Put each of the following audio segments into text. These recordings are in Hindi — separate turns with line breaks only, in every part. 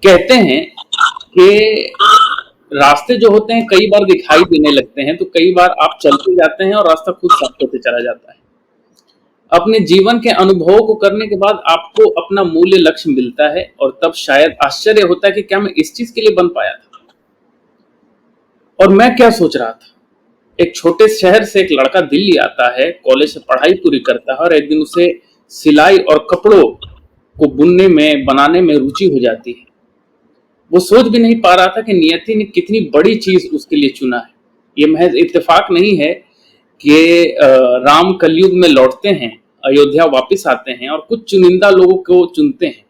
कहते हैं कि रास्ते जो होते हैं कई बार दिखाई देने लगते हैं, तो कई बार आप चलते जाते हैं और रास्ता खुद साफ होते चला जाता है। अपने जीवन के अनुभवों को करने के बाद आपको अपना मूल्य लक्ष्य मिलता है और तब शायद आश्चर्य होता है कि क्या मैं इस चीज के लिए बन पाया था और मैं क्या सोच रहा था। एक छोटे शहर से एक लड़का दिल्ली आता है, कॉलेज से पढ़ाई पूरी करता है और एक दिन उसे सिलाई और कपड़ों को बुनने में बनाने में रुचि हो जाती है। वो सोच भी नहीं पा रहा था कि नियति ने कितनी बड़ी चीज उसके लिए चुना है। ये महज इत्तेफाक नहीं है कि राम कलयुग में लौटते हैं, अयोध्या वापस आते हैं और कुछ चुनिंदा लोगों को चुनते हैं।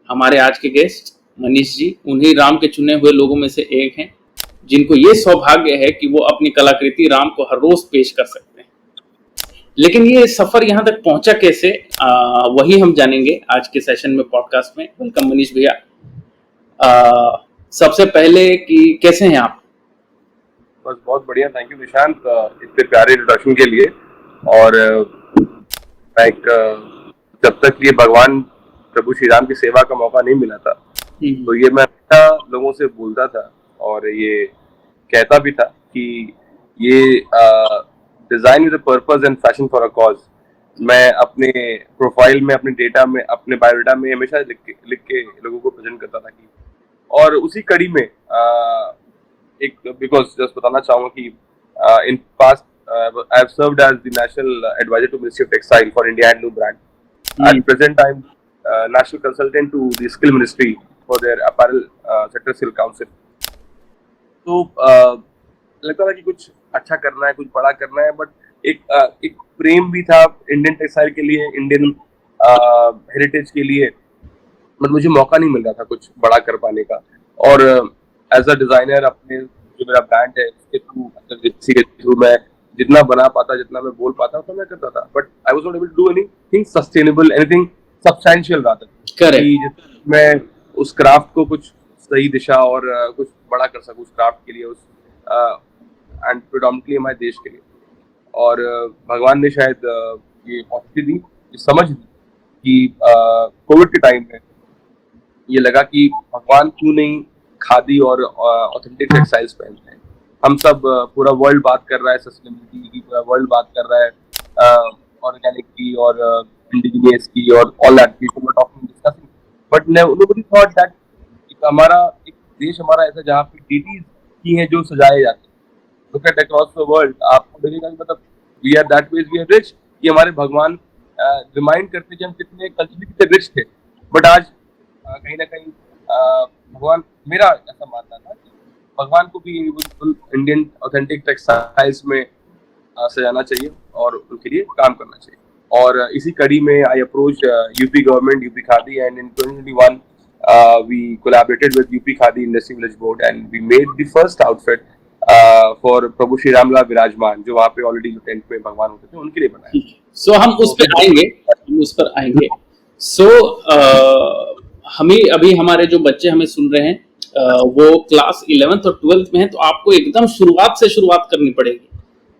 हमारे आज के गेस्ट मनीष जी उन्हीं राम के चुने हुए लोगों में से एक हैं, जिनको ये सौभाग्य है कि वो अपनी कलाकृति राम को हर रोज पेश कर सकते हैं। लेकिन ये सफर यहाँ तक पहुंचा कैसे, वही हम जानेंगे आज के सेशन में, पॉडकास्ट में। वेलकम मनीष भैया। सबसे पहले कि कैसे हैं आप?
बस बहुत बढ़िया, थैंक यू निशांत इतने प्यारे इंट्रोडक्शन के लिए। और जब तक ये भगवान प्रभु श्री राम की सेवा का मौका नहीं मिला था तो ये मैं लोगों से बोलता था और ये कहता भी था कि ये design with a purpose and fashion for a cause. मैं अपने प्रोफाइल में, अपने डेटा में, अपने बायोडाटा में हमेशा लिख के लोगों को प्रेजेंट करता था कि, और उसी कड़ी में एक बिकॉज जस्ट बताना चाहूंगा कि in past I have served as the national advisor to ministry of textile for India handloom brand. At present I am national consultant to the skill ministry for their apparel sector skill council. तो लगता था कि कुछ अच्छा करना है, कुछ बड़ा करना है, बट एक प्रेम भी था इंडियन टेक्सटाइल के लिए, इंडियन हेरिटेज के लिए, बट मुझे मौका नहीं मिल रहा था कुछ बड़ा कर पाने का। और एज अ डिजाइनर अपने जो मेरा ब्रांड है उसके थ्रू, इसी के थ्रू मैं जितना बना पाता, जितना मैं बोल पाता तो मैं करता था, but I was not able to do anything sustainable, anything substantial rather.
Correct.
मैं उस क्राफ्ट को कुछ सही दिशा और कुछ बड़ा कर सकूं उस क्राफ्ट के लिए, उस एंड प्रेडोमिनेटली हमारे देश के लिए। और भगवान ने शायद ये अपॉर्चुनिटी दी, ये समझ दी कि कोविड के टाइम में ये लगा कि भगवान क्यों नहीं खादी और ऑथेंटिक टेक्सटाइल्स पहनते हैं। हम सब पूरा वर्ल्ड बात कर रहा है सस्टेनेबिलिटी की, पूरा वर्ल्ड बात कर रहा है ऑर्गेनिक की और इंडिजिनियस की और ऑल दैट की, talking discussing, but nobody thought that हमारा एक देश हमारा ऐसा जहाँ पे डीटीज की हैं जो सजाए जाते हैं। Look at across the world, आपको लगेगा कि मतलब we are that ways we are rich, कि हमारे भगवान रिमाइंड करते कि हम कितने कल्चरली कितने रिच थे। बट आज कहीं ना कहीं भगवान, मेरा ऐसा मानना था कि भगवान को भी इंडियन ऑथेंटिक टेक्सटाइल्स में सजाना चाहिए और उनके लिए काम करना चाहिए। और इसी कड़ी में I approach UP government, UP khadi, and in 2021 we collaborated with UP Khadi Industry Village Board and we made the first outfit for प्रभु श्री राम विराजमान, जो वहाँ पे ऑलरेडी टेंट में भगवान होते थे उनके लिए बनाया।
सो हम उस पर आएंगे, सो हमें अभी हमारे जो बच्चे हमें सुन रहे हैं वो क्लास 11th और 12th में हैं, तो आपको एकदम शुरुआत से शुरुआत करनी पड़ेगी।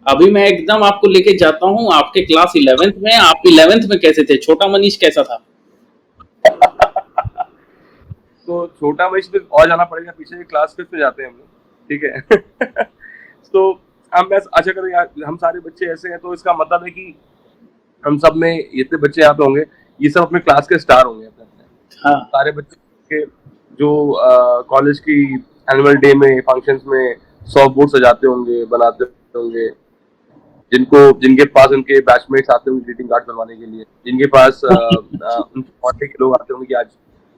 अभी मैं एकदम आपको लेके जाता हूँ आपके क्लास 11th में। आप 11th में कैसे थे? छोटा मनीष कैसा था?
तो छोटा मनीष पे और जाना पड़ेगा पीछे, क्लास 5th में जाते हैं हम लोग, ठीक है। तो हम अच्छा करें यार, हम सारे बच्चे ऐसे हैं तो इसका मतलब है कि हम सब में इतने बच्चे यहाँ पे होंगे, ये सब अपने क्लास के स्टार होंगे अपने।
हाँ।
सारे बच्चे के जो कॉलेज की एनुअल डे में, फंक्शंस में सॉफ्ट बोर्ड सजाते होंगे, बनाते होंगे, जिनके पास उनके बैचमेट्स आते होंगे ग्रीटिंग कार्ड बनवाने के लिए, जिनके पास उनके मोहल्ले के लोग आते होंगे कि आज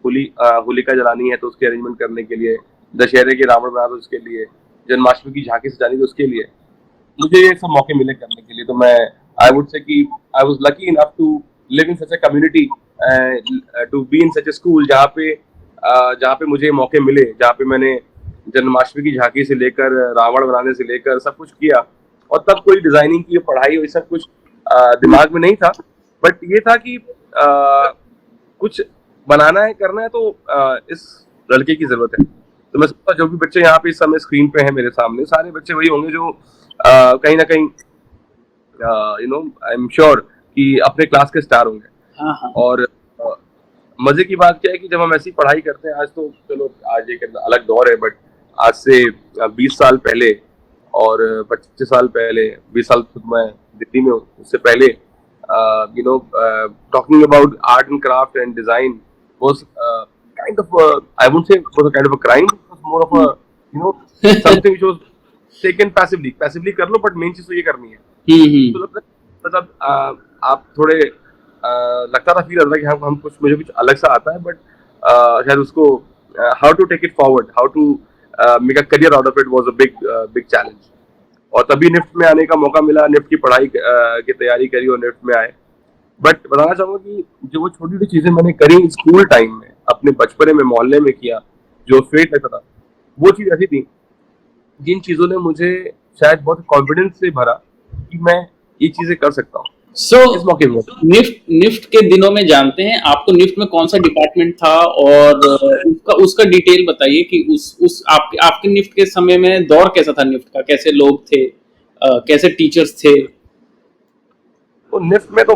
होलिका जलानी है तो उसके अरेंजमेंट करने के लिए, दशहरे के रावण बना तो उसके लिए, जन्माष्टमी की झांकी सजानी तो उसके लिए। मुझे ये सब मौके मिले करने के लिए, तो मैं आई वुड से कि I was lucky enough to live in such a community, to be in such a school जहाँ पे मुझे मौके मिले, जहाँ पे मैंने जन्माष्टमी की झांकी से लेकर रावण बनाने से लेकर सब कुछ किया। और तब कोई डिजाइनिंग की पढ़ाई और सब कुछ दिमाग में नहीं था, बट ये था कि कुछ बनाना है, करना है, तो इस लड़के की जरूरत है। तो मैं सोचता जो भी बच्चे यहाँ पे इस समय स्क्रीन पे हैं मेरे सामने, सारे बच्चे वही होंगे जो कहीं ना कहीं you know I am sure कि अपने क्लास के स्टार होंगे।
हाँ।
और मजे की बात क्या है कि जब हम ऐसी पढ़ाई करते हैं, आज तो चलो आज एक अलग दौर है, बट आज से 20 साल पहले और 25 साल पहले, 20 साल तो मैं दिल्ली में हूँ, उससे पहले talking about art and craft and design was kind of I wouldn't say it was a kind of a crime, it was more of a something which was taken passively कर लो, but मेन चीज तो ये करनी है। तो लगता है मतलब आप थोड़े लगता था, फील होता था कि हम कुछ मुझे कुछ अलग सा आता है, बट शायद उसको how to take it forward, how to make a career out of it was a big challenge. और तभी निफ्ट में आने का मौका मिला, निफ्ट की पढ़ाई की तैयारी करी और निफ्ट में आए। बट बताना चाहूंगा कि जो वो छोटी छोटी चीजें मैंने करी स्कूल टाइम में, अपने बचपने में, मोहल्ले में किया, जो फेट लगता था, वो चीज ऐसी थी जिन चीजों ने मुझे शायद बहुत कॉन्फिडेंस से भरा कि मैं ये चीजें कर सकता हूँ।
सो
इस मौके में
निफ्ट के दिनों में जानते हैं आपको निफ्ट में कौन सा डिपार्टमेंट था, और उसका डिटेल बताइए कि उस आपके निफ्ट के समय में दौर कैसा था निफ्ट का, कैसे लोग थे, कैसे टीचर्स थे?
तो निफ्ट में तो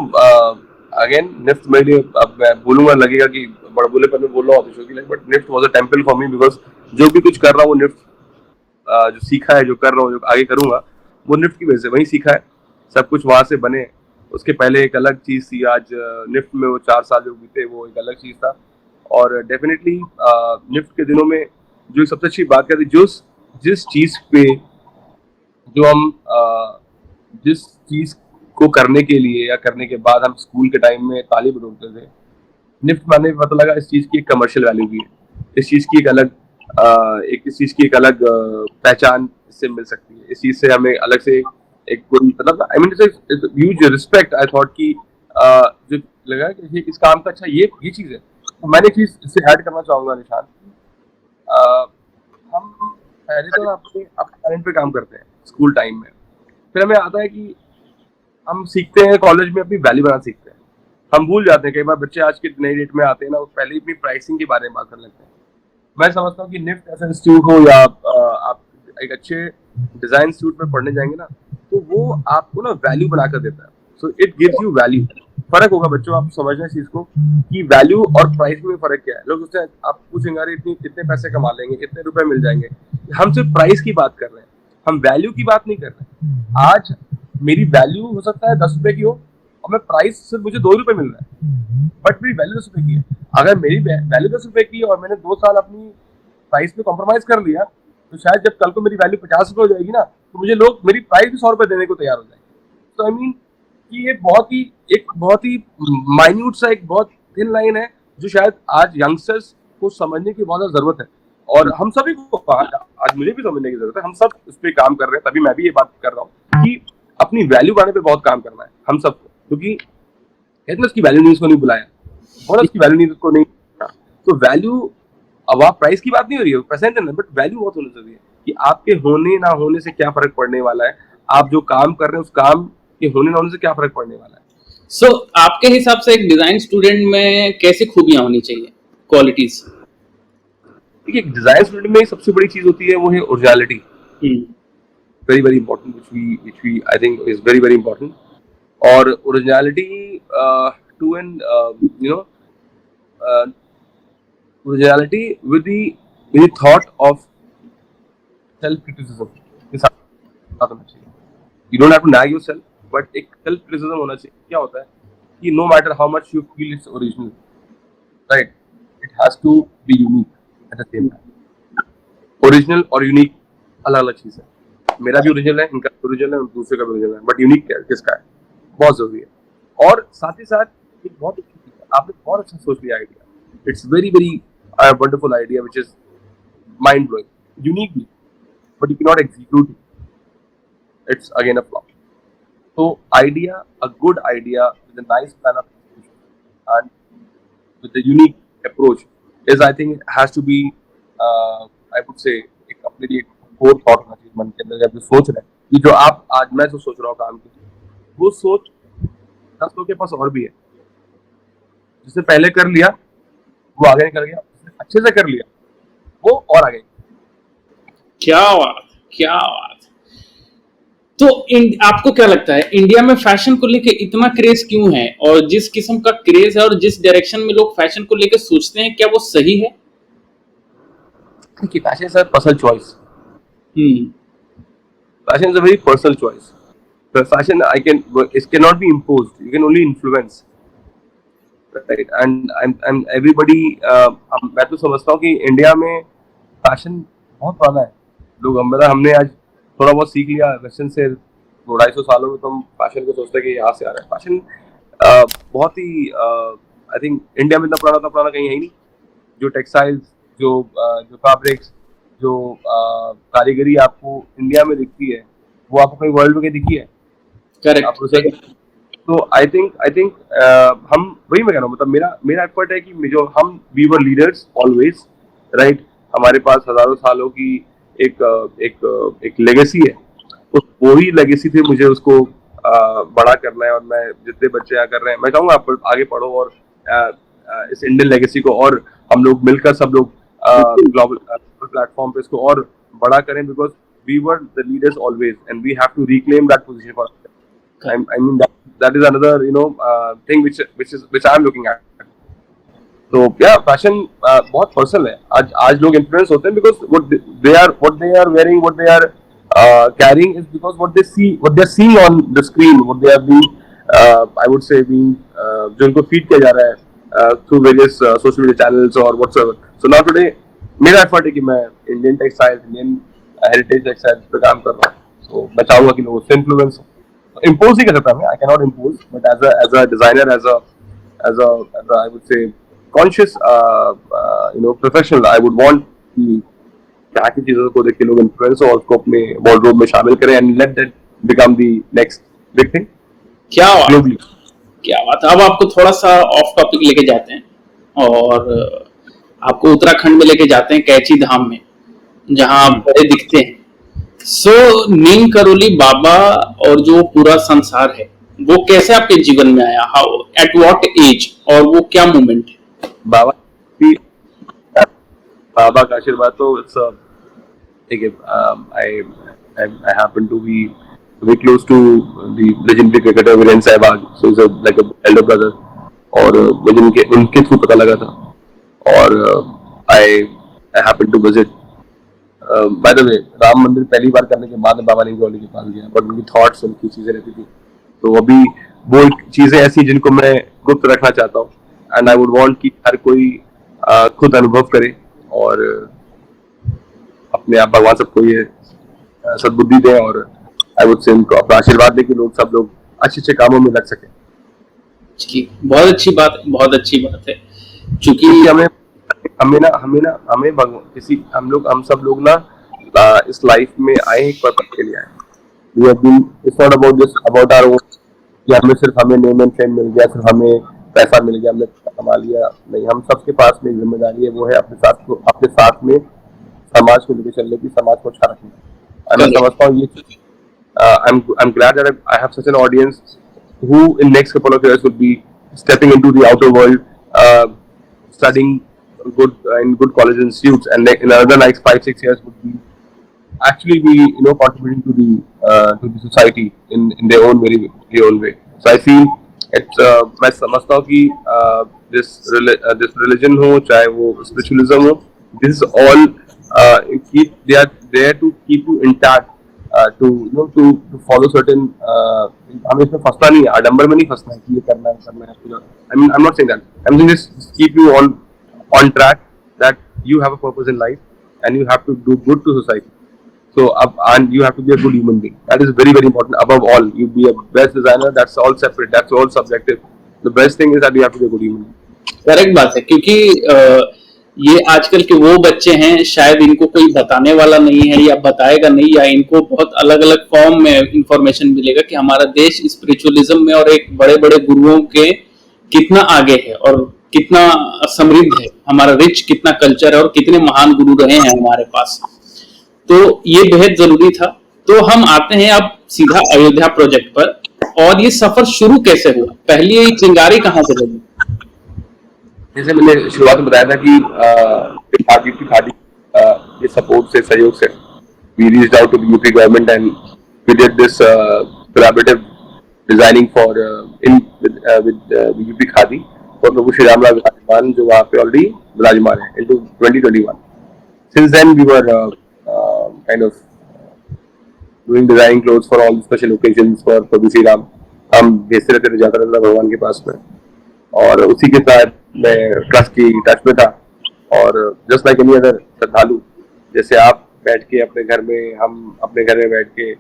अगेन निफ्ट मेरे लिए, अब मैं बोलूंगा लगेगा कि बड़बोलेपन में बोल रहा हूँ ऑफिसों की, but NIFT was a temple for me, because जो भी कुछ कर रहा हूँ निफ्ट, जो सीखा है, जो कर रहा हूँ, जो आगे करूंगा, वो निफ्ट की वजह से वही सीखा है, सब कुछ वहां से बने। उसके पहले एक अलग चीज थी, आज निफ्ट में वो 4 साल जो बीते वो एक अलग चीज था। और डेफिनेटली निफ्ट के दिनों में जो सबसे अच्छी बात करती, जो जिस चीज पे जो हम जिस चीज को करने के लिए या करने के बाद हम स्कूल के टाइम में ताली बजाते थे, निफ्ट में आने में पता लगा इस चीज की एक कमर्शियल वैल्यू भी है, इस चीज की एक अलग इस चीज की एक अलग पहचान इससे मिल सकती है, इस चीज से हमें अलग से एक कोई मतलब I mean huge respect I thought की जो लगा कि इस काम का अच्छा ये चीज है। तो मैंने चीज इससे ऐड करना चाहूंगा निशान, हम पहले तो अपने टैलेंट पे काम करते हैं स्कूल टाइम में, फिर हमें आता है कि हम सीखते हैं कॉलेज में अपनी वैल्यू बनाना सीखते हैं, हम भूल जाते हैं कई बार, बच्चे आज के नई डेट में आते हैं ना, वो पहले ही अपनी प्राइसिंग के बारे में बात करने लगते हैं। मैं समझता हूँ कि निफ्ट ऐसा इंस्टीट्यूट हो या आप एक अच्छे डिजाइन इंस्टीट्यूट में पढ़ने जाएंगे ना, तो वो आपको ना वैल्यू बनाकर देता है, so it gives you value. फर्क होगा बच्चों, आप समझना इस चीज को कि वैल्यू और प्राइस में फर्क क्या है। लोग सोचते हैं, आप पूछेंगे अरे इतने पैसे कमा लेंगे, इतने रुपए मिल जाएंगे, हम सिर्फ प्राइस की बात कर रहे हैं, हम वैल्यू की बात नहीं कर रहे। आज मेरी वैल्यू हो सकता है 10 रुपए की हो और मैं प्राइस सिर्फ मुझे 2 रुपए मिल रहा है, बट मेरी वैल्यू 10 रुपए की है। अगर मेरी वैल्यू 10 रुपए की और मैंने 2 साल अपनी प्राइस में कॉम्प्रोमाइज कर लिया, तो शायद जब कल को मेरी वैल्यू 50 रुपए हो जाएगी ना, तो मुझे लोग मेरी प्राइस भी 100 रुपए देने को तैयार हो जाएंगे। तो आई मीन कि ये बहुत ही माइन्यूट सा एक बहुत थिन लाइन है, जो शायद आज यंगस्टर्स को समझने की बहुत ज्यादा जरूरत है, और हम सभी को आज मुझे भी समझने की जरूरत है। हम सब इस पे काम कर रहे हैं, तभी मैं भी ये बात कर रहा हूँ कि अपनी वैल्यू बढ़ाने पे बहुत काम करना है हम सबको, क्योंकि कहते उसकी वैल्यू नहीं, उसको नहीं बुलाया, बोला उसकी वैल्यू नहीं, उसको नहीं। तो वैल्यू, अब आप प्राइस की बात नहीं हो रही है, पैसा नहीं, बट वैल्यू बहुत होनी चाहिए कि आपके होने ना होने से क्या फर्क पड़ने वाला है, आप जो काम कर रहे हैं उस काम के होने ना होने से क्या फर्क पड़ने वाला है।
सो आपके हिसाब से एक डिजाइन स्टूडेंट में कैसी खूबियां होनी चाहिए, क्वालिटीज?
देखिए, डिजाइन स्टूडेंट में सबसे बड़ी चीज होती है वो है originality, very very important, which we I think is very very important. और originality to an originality with the thought of self criticism के साथ होना चाहिए। You don't have to nag yourself, but एक self criticism होना चाहिए। क्या होता है कि no matter how much you feel it's original, right, it has to be unique at the same time. Original और यूनिक अलग अलग चीज है, मेरा भी ओरिजिनल है, इनका ओरिजिनल है, दूसरे का भी ओरिजिनल है, बट यूनिक किसका है बहुत जरूरी है। और साथ ही साथ एक बहुत अच्छी चीज है, आपने बहुत अच्छा सोच लिया idea, it's very very wonderful idea which is mind blowing, unique भी, but you can not execute it, it's again a flop. तो idea, a good idea with a nice plan of execution and with the unique approach is I think has to be I would say एक अपने लिए कोर थॉट होना चाहिए मन के अंदर। जब सोच रहे हैं कि जो आप आज मैं जो सोच रहा हूँ काम की, वो सोच 10 लोगों के पास और भी है, जिसने पहले कर लिया वो आगे निकल गया, अच्छे से कर लिया वो और आगे।
क्या बात, क्या बात। तो आपको क्या लगता है इंडिया में फैशन को लेके इतना क्रेज क्यों है, और जिस किस्म का क्रेज है और जिस डायरेक्शन में लोग फैशन को लेके सोचते हैं, क्या वो सही है?
कि fashion is a personal choice.
Hmm.
Fashion is a very personal choice. The fashion it cannot be imposed. You can only influence, right? And everybody. मैं तो समझता हूँ कि इंडिया में फैशन बहुत पुराना है. लोग हमने आज थोड़ा बहुत सीख लिया वेस्टर्न से. 200-250 सालों में तो हम फैशन को सोचते हैं कि यहाँ से आ रहा है. फैशन बहुत ही आई थिंक इंडिया में इतना पुराना कहीं है ही नहीं. जो टेक्सटाइल्स, जो फैब्रिक्स, जो कारीगरी आपको इंडिया में दिखती है, वो आपको कहीं वर्ल्ड में कहीं दिखी है?
करेक्ट.
तो आई थिंक हम वही मैं कह रहा हूँ. मतलब मेरा एफर्ट है कि जो हम we were leaders always, right. हमारे पास हजारों सालों की एक लेगेसी है. उस वही लेगेसी थे, मुझे उसको बड़ा करना है. और मैं जितने बच्चे यहाँ कर रहे हैं, मैं चाहूँगा आप आगे पढ़ो और इस इंडियन लेगेसी को और हम लोग मिलकर सब लोग ग्लोबल प्लेटफॉर्म पे इसको और बड़ा करें. Because we were the leaders always and we have to reclaim that position for ourselves. I mean that is another thing which I am looking at. So yeah, fashion बहुत personal है. आज लोग influence होते हैं because what they are wearing, what they are carrying is because what they are seeing on the screen, what they are being I would say being जो उनको feed किया जा रहा है through various social media channels or whatsoever. So now today मेरा effort है कि मैं Indian textiles, Indian heritage textile पे काम कर रहा हूँ. तो मैं चाहूंगा कि लोग उससे इन्फ्लुएंस हो. इम्पोज ही कर सकता हूँ. I can not impose, but as a designer, as a I would say conscious professional, I would want कि क्या की चीजों को देख के लोग इन्फ्लुएंस हो और उसको अपने वॉर्डरोब में शामिल करें and let that become the next big thing.
क्या
ग्लोबली.
क्या बात है. अब आपको थोड़ा सा ऑफ टॉपिक लेके जाते हैं और आपको उत्तराखंड में लेके जाते हैं, कैची धाम में, जहां आप बड़े दिखते हैं. सो नीम करोली बाबा और जो पूरा संसार है, वो कैसे आपके जीवन में आया? हाउ, एट व्हाट एज, और वो क्या मोमेंट है?
बाबा का आशीर्वाद तो ठीक है. I happen to be very close to the legendary cricketer Viren Sehwag, so he's like a elder brother. और मुझे उनके थ्रू पता लगा था और I happened to visit. By the way, Ram मंदिर पहली बार करने के बाद बाबा नीम करोली के पास गया, बट उनकी थॉट्स, उनकी चीजें रहती थी. तो अभी वो चीजें ऐसी जिनको मैं गुप्त रखना चाहता हूँ एंड आई वुड वांट कि हर कोई खुद अनुभव करे और अपने आप भगवान सबको ये सद्बुद्धि दें. और आई वुड से उनको अपना आशीर्वाद दे कि लोग सब लोग अच्छे कामों में लग सके.
बहुत अच्छी बात है. क्योंकि हम सब लोग ना इस लाइफ में आए एक पर्पस के लिए आए. It's not about our own कि हमें नेम एंड फेम मिल गया, सिर्फ हमें पैसा मिल गया, हमने कमा लिया. नहीं, हम सबके पास में जिम्मेदारी है, वो है अपने साथ में समाज को लेकर चलने की, समाज को अच्छा रखने की. मैं समझता हूँ ये चीज. I'm glad that I have such an audience who in next couple of years will be stepping into the outer world, studying in good colleges and institutes, and in another like 5-6 years would be actually be contributing to the society in their own very own way. So I feel it's मैं समझता हूँ कि this religion हो, चाहे वो spiritualism हो, this is all they are there to keep you intact, to follow certain हमें इसमें फंसना नहीं है, आडंबर में नहीं फंसना है कि ये करना है. I mean, I'm not saying that. I'm saying just keep you on track, that you have a purpose in life and you have to do good to society. So and you have to be a good human being. That is very, very important. Above all, you be a best designer. That's all separate. That's all subjective. The best thing is that you have to be a good human being. Correct बात है. क्योंकि ये आजकल के वो बच्चे हैं, शायद इनको कोई बताने वाला नहीं है या बताएगा नहीं, या इनको बहुत अलग अलग फॉर्म में इंफॉर्मेशन मिलेगा कि हमारा देश स्पिरिचुअलिज्म में और एक बड़े बड़े गुरुओं के कितना आगे है और कितना समृद्ध है, हमारा रिच कितना कल्चर है और कितने महान गुरु रहे हैं हमारे पास. तो ये बेहद जरूरी था. तो हम आते हैं अब सीधा अयोध्या प्रोजेक्ट पर. और ये सफर शुरू कैसे हुआ? पहली ये चिंगारी कहाँ से लगी?
जैसे मैंने शुरुआत में बताया था कि खादी के सपोर्ट से, सहयोग से we reached out to the UP government and we did this collaborative designing for with UP Khadi for Prabhu Shri Ram Lal Viradman, जो वहाँ पे already विराजमान है into 2021. Since then we were kind of doing designing clothes for all special occasions for Prabhu Shri Ram. हम भेजते रहते थे, जाता रहता था भगवान के पास में, और उसी के साथ मैं ट्रस्ट की टच में था. और जस्ट लाइक एनी अदर श्रद्धालु, जैसे आप बैठ के अपने घर में, हम अपने घर में बैठ के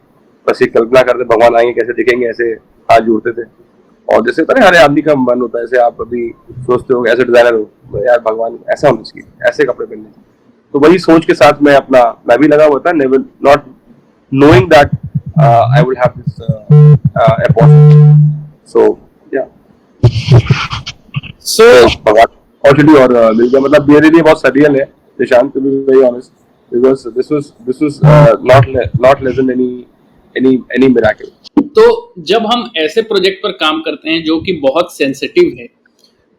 बस एक कल्पना करते भगवान आएंगे कैसे दिखेंगे, ऐसे हाथ जोड़ते थे. और जैसे होता है हर आदमी का मन होता है, ऐसे आप अभी सोचते हो ऐसे डिजाइनर हो यार, भगवान ऐसा होना चाहिए, ऐसे कपड़े पहनने चाहिए. तो वही सोच के साथ मैं भी लगा हुआ था, never not knowing that I will have this opportunity. So yeah.
So
Opportunity और मिल गया. मतलब मेरे लिए बहुत surreal है, Nishant, to be very honest, because this was not less than any miracle.
तो जब हम ऐसे प्रोजेक्ट पर काम करते हैं जो कि बहुत सेंसिटिव है,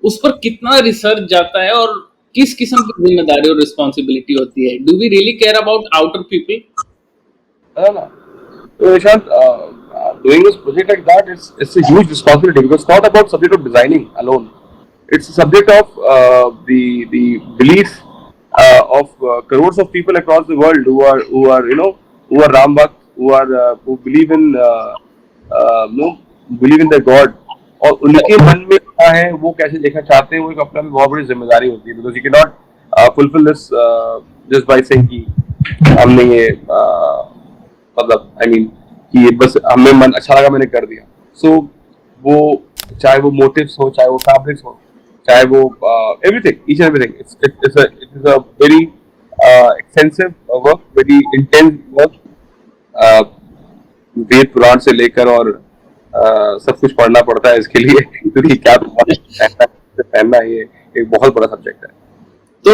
उस पर कितना रिसर्च जाता है और किस किस्म की जिम्मेदारी और रिस्पॉन्सिबिलिटी होती है? Do we really care about outer people?
So Nishant, doing this project like that, it's a huge responsibility, because it's not about subject of designing alone. It's a subject of the belief of crores of people across the world who are Ram Bhakt, who believe in their God, और उनके मन में क्या है, वो कैसे देखना चाहते हैं, वो एक अपना में बहुत बड़ी जिम्मेदारी होती है. Because you cannot fulfill this just by saying कि हमने ये मतलब कि ये बस हमें मन अच्छा लगा मैंने कर दिया. सो वो चाहे वो मोटिव्स हो, चाहे वो फैब्रिक्स हो, चाहे वो everything, each and everything, it is a very extensive work, very intense work. Veda Purana से लेकर और सब कुछ पढ़ना पड़ता है इसके लिए, क्योंकि क्या पहनना ये एक बहुत बड़ा सब्जेक्ट है.
तो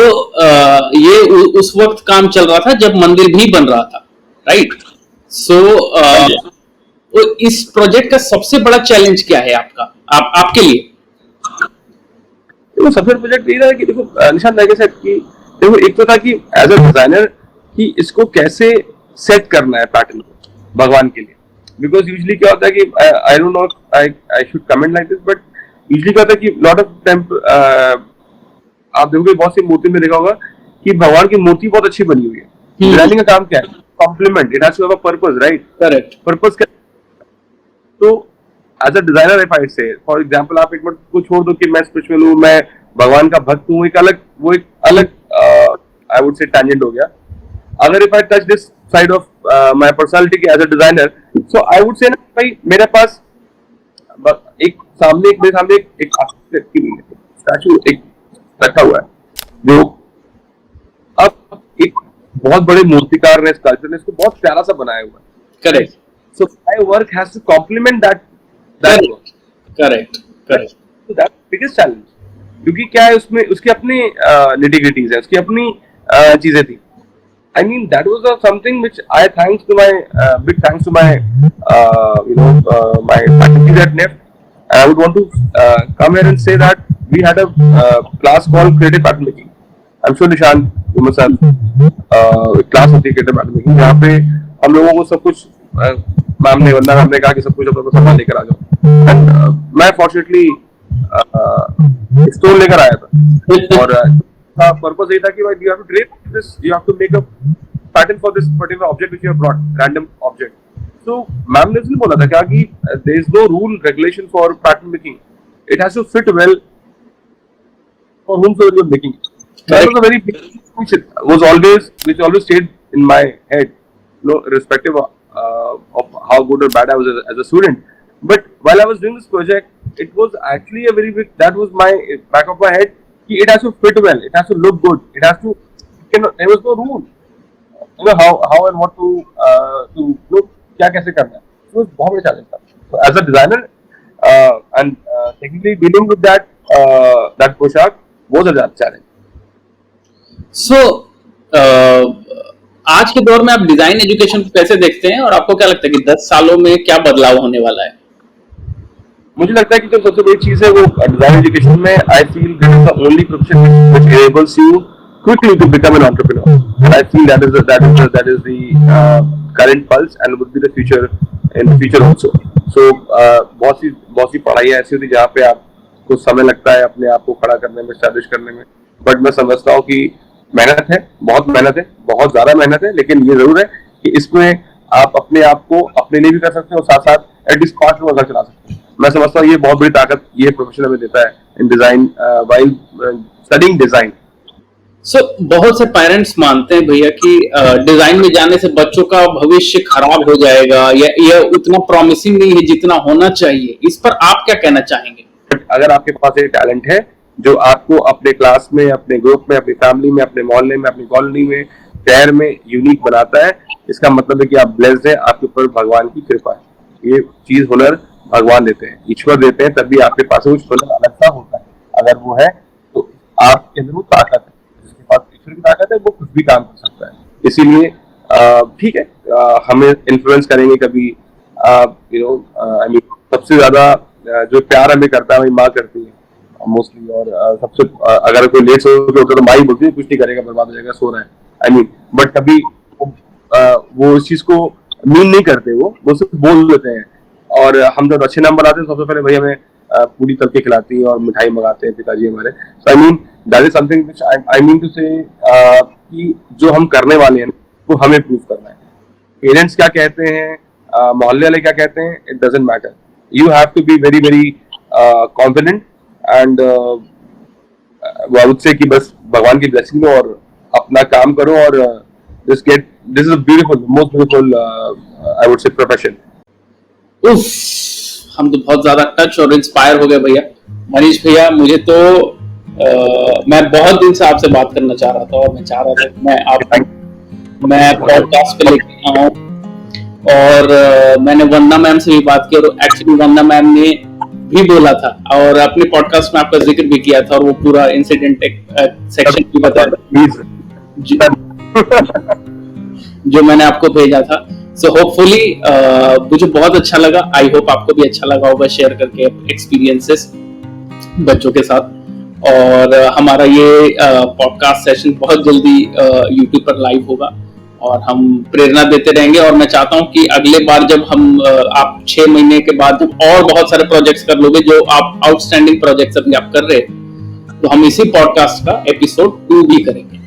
ये उस वक्त काम चल रहा था जब मंदिर भी बन रहा था, राइट? सो इस प्रोजेक्ट का सबसे बड़ा चैलेंज क्या है आपके लिए?
देखो, सबसे प्रोजेक्ट ये था कि देखो निशान भाई के साथ कि देखो, एक तो था कि एज अ डिजाइनर कि इसको कैसे सेट करना है पैटर्न को भगवान के लिए. बिकॉज यूजुअली क्या होता है कि I don't know I should comment like this, but usually क्या होता है कि लॉट ऑफ टाइम आप देखोगे बहुत सी मूर्ति में देखा होगा कि भगवान की मूर्ति बहुत अच्छी बनी हुई है. डिजाइनिंग का काम क्या है? Compliment. It has to have a purpose, right?
Correct.
Purpose क्या? तो as a designer if I say for example, आप एक मिनट को छोड़ दो कि मैं स्पिरिचुअल हूँ, मैं भगवान का भक्त हूँ, एक अलग आई वुड से टैंजेंट हो गया. अगर if I touch this side of my personality as a designer, so I would say ना भाई मेरे पास मेरे सामने एक स्टैचू एक रखा हुआ है, जो अब एक बहुत बड़े मूर्तिकार ने, स्कल्पचर ने इसको बहुत प्यारा सा बनाया हुआ है.
Correct.
So my work has to compliment that work.
Correct.
So that's the biggest challenge. क्योंकि क्या है उसमें, उसकी अपनी nitty-gritties है, उसकी अपनी चीजें थी. I mean that was something which I thanks to my big thanks to my my faculty at NEFT. I would want to come here and say that we had a class called Creative Pattern Making. I'm sure Nishan, you must have class होती है Creative Pattern Making, जहाँ पे हम लोगों को सब कुछ मैम ने, वंदना मैम ने कहा कि सब कुछ आप लोगों को सामान लेकर आ जाओ. And मैं fortunately स्टोन लेकर आया था, और पर्पस ये था कि भाई you have to drape this, you have to make a pattern for this particular object which you have brought, random object. So ma'am ने इसलिए बोला था क्या कि there is no rule regulation for pattern making. It has to fit well for whomsoever you are making it. That was a very big which always stayed in my head, irrespective of how good or bad I was as a student. But while I was doing this project, it was actually a very big, that was my back of my head, it has to fit well, it has to look good, it has to, there was no rule, how and what to look, क्या कैसे करना है. It was बहुत बड़ा challenge था. So as a designer and technically dealing with that पोशाक was a challenge.
So आज के दौर में आप डिजाइन एजुकेशन को कैसे देखते हैं, और आपको क्या लगता है कि 10 सालों में क्या बदलाव होने वाला है?
मुझे लगता है कि जो सबसे बड़ी चीज है वो डिजाइन एजुकेशन में, I feel that is the only profession which enables you quickly to become an entrepreneur. And I feel that is the current pulse and would be the future in the future also. So बहुत सी पढ़ाइयाँ ऐसी होती है जहाँ पे आपको समय लगता है अपने आप को खड़ा करने में, स्टैब्लिश करने में, बट मैं समझता हूँ कि मेहनत है, बहुत ज्यादा मेहनत है, लेकिन ये जरूर है कि इसमें आप अपने आप को अपने लिए भी कर सकते हैं और साथ साथ एटलीस्ट 5 लोग अगर चला सकते हैं। मैं समझता हूँ ये बहुत बड़ी ताकत ये प्रोफेशन हमें देता है इन डिजाइन वाइल स्टडीइंग डिजाइन।
सो बहुत से पेरेंट्स मानते हैं भैया कि डिजाइन में जाने से बच्चों का भविष्य खराब हो जाएगा या यह उतना प्रॉमिसिंग नहीं है जितना होना चाहिए। इस पर आप क्या कहना चाहेंगे?
अगर आपके पास एक टैलेंट है जो आपको अपने क्लास में, अपने ग्रुप में, अपनी फैमिली में, अपने मोहल्ले में, अपनी कॉलोनी में, शहर में यूनिक बनाता है, इसका मतलब है कि आप ब्लेस्ड हैं, आपके ऊपर भगवान की कृपा है। ये चीज हुनर भगवान देते हैं, ईश्वर देते हैं, तभी आपके पास कुछ हुनर अलग सा होता है। अगर वो है तो आपके अंदर वो ताकत है, जिसके पास ईश्वर की ताकत है वो कुछ भी काम कर सकता है। इसीलिए ठीक है, हमें इन्फ्लुएंस करेंगे कभी, आई मीन सबसे ज्यादा जो प्यार हमें करता है वही माँ करती है मोस्टली, और सबसे अगर कोई लेट सो के उठे तो माँ ही बोलती है कुछ नहीं करेगा, बर्बाद हो जाएगा, सो रहा है, आई मीन। बट कभी वो इस चीज को मीन नहीं करते, वो सिर्फ बोल देते हैं। और हम जब अच्छे नंबर आते हैं सबसे पहले भाई हमें पूरी तल के खिलाती है और मिठाई मंगाते हैं पिताजी हमारे। So I mean that is something which I mean to say कि जो हम करने वाले हैं वो हमें प्रूव करना है। पेरेंट्स क्या कहते हैं, मोहल्ले वाले क्या कहते हैं, it doesn't matter. You have to be very very confident and I would say कि बस भगवान की ब्लेसिंग लो और अपना काम करो और this is a beautiful, most beautiful I would से प्रोफेशन।
उफ, हम तो बहुत ज्यादा टच और इंस्पायर हो गए भैया। मनीष भैया, मुझे तो मैं बहुत दिन से आपसे बात करना चाह रहा था और मैं चाह रहा था कि मैं पॉडकास्ट पे लेके आऊं, और मैंने वंदना मैम से भी बात की, और एक्चुअली वंदना मैम ने भी बोला था और अपने पॉडकास्ट में आपका जिक्र भी किया था, और वो पूरा इंसिडेंट एक सेक्शन भी बताया जो मैंने आपको भेजा था। सो होपफुली मुझे बहुत अच्छा लगा, आई होप आपको भी अच्छा लगा होगा शेयर करके एक्सपीरियंसेस बच्चों के साथ। और हमारा ये पॉडकास्ट सेशन बहुत जल्दी यूट्यूब पर लाइव होगा और हम प्रेरणा देते रहेंगे। और मैं चाहता हूं कि अगले बार जब हम आप 6 महीने के बाद जब और बहुत सारे प्रोजेक्ट्स कर लोगे, जो आप आउटस्टैंडिंग प्रोजेक्ट्स अभी आप कर रहे हैं, तो हम इसी पॉडकास्ट का एपिसोड 2 भी करेंगे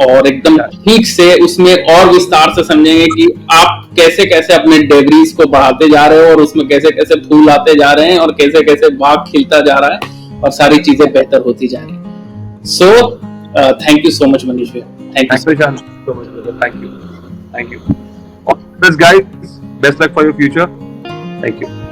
और एकदम ठीक से उसमें और विस्तार से समझेंगे कि आप कैसे कैसे अपने डिग्रीज को बढ़ाते जा रहे हो और उसमें कैसे कैसे फूल आते जा रहे हैं और कैसे कैसे बाग खिलता जा रहा है और सारी चीजें बेहतर होती जा रही है। So thank you so much Manish भैया, thank you
so much, brother. Thank you. All the best, guys. Best luck for your future. Thank you.